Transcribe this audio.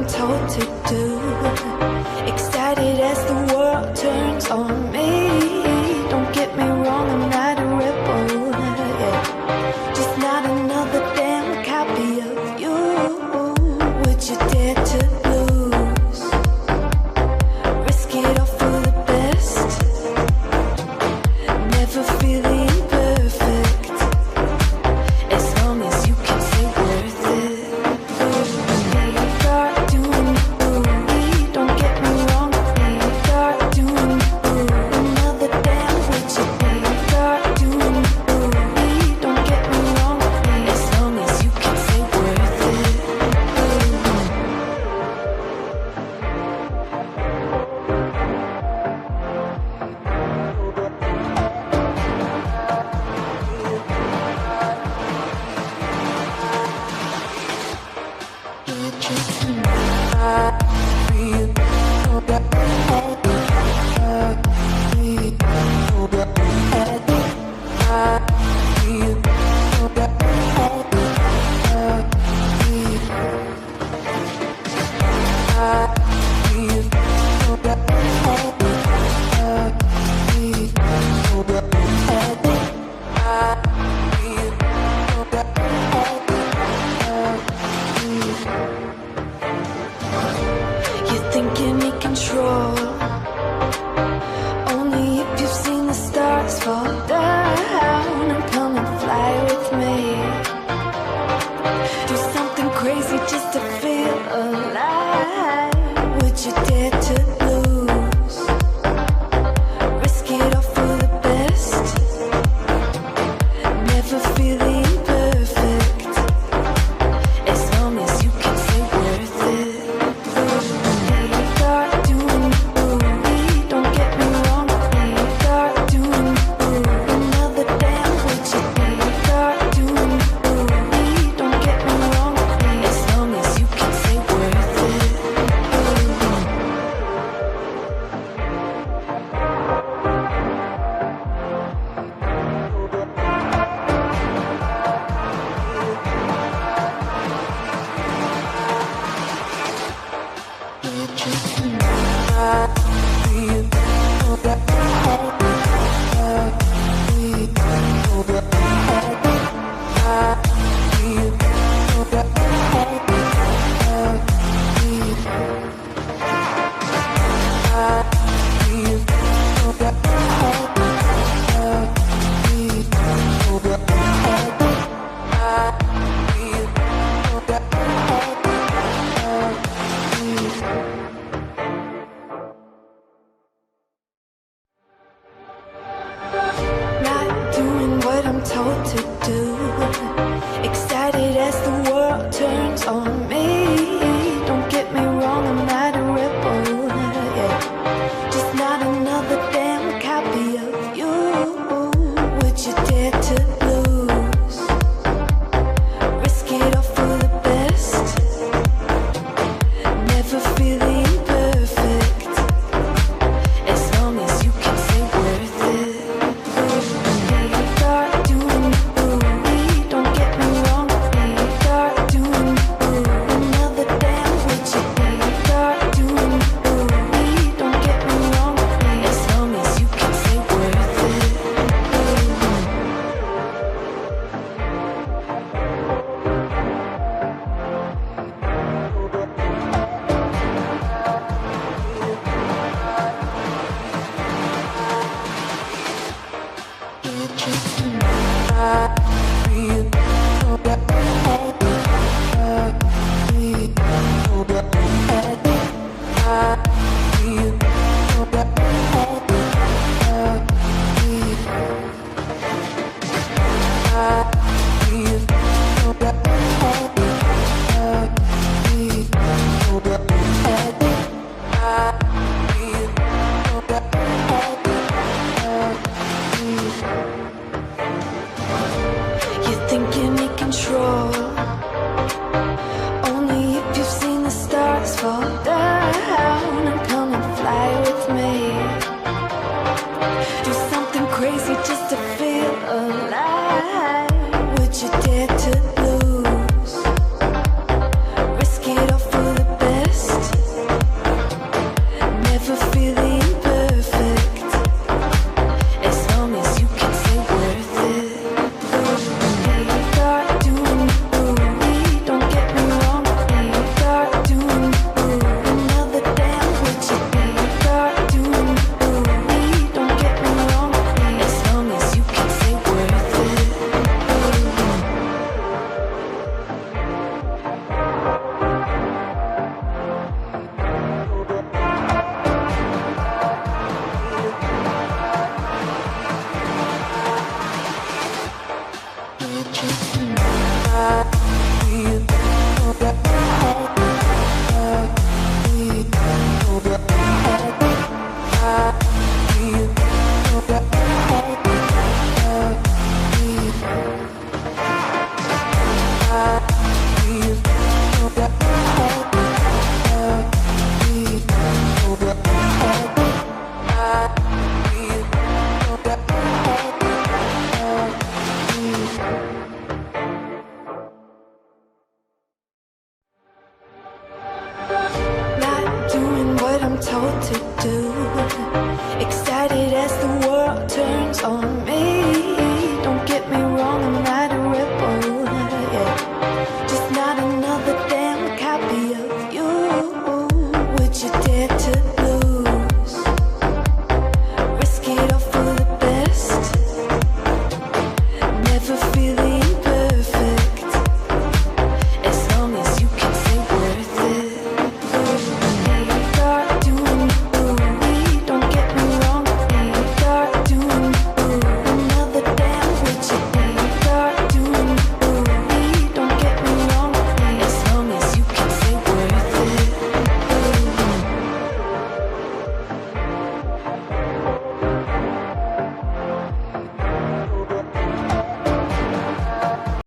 I'm told to do. Excited as the world turns on me. Don't get me wrong, I'm not a rebel, yeah. Just not another damn copy of you. Would you dare to lose? Risk it all for the best. Never feeling perfect, as long as you can say worth it. Yeah, you start doing the booty. Don't get Not doing what I'm told to do. Excited as the world turns on me. Don't get me wrong, I'm not a rebel, yeah. Just not another damn copy of you. Would you dare to lose? Risk it all for the best. Never feeling perfect. As long as you can say worth it. Start doing you. Don't get me wrong. Start doing you. Another damn with you. Start doing you. Don't get me wrong. As long as you can say worth it.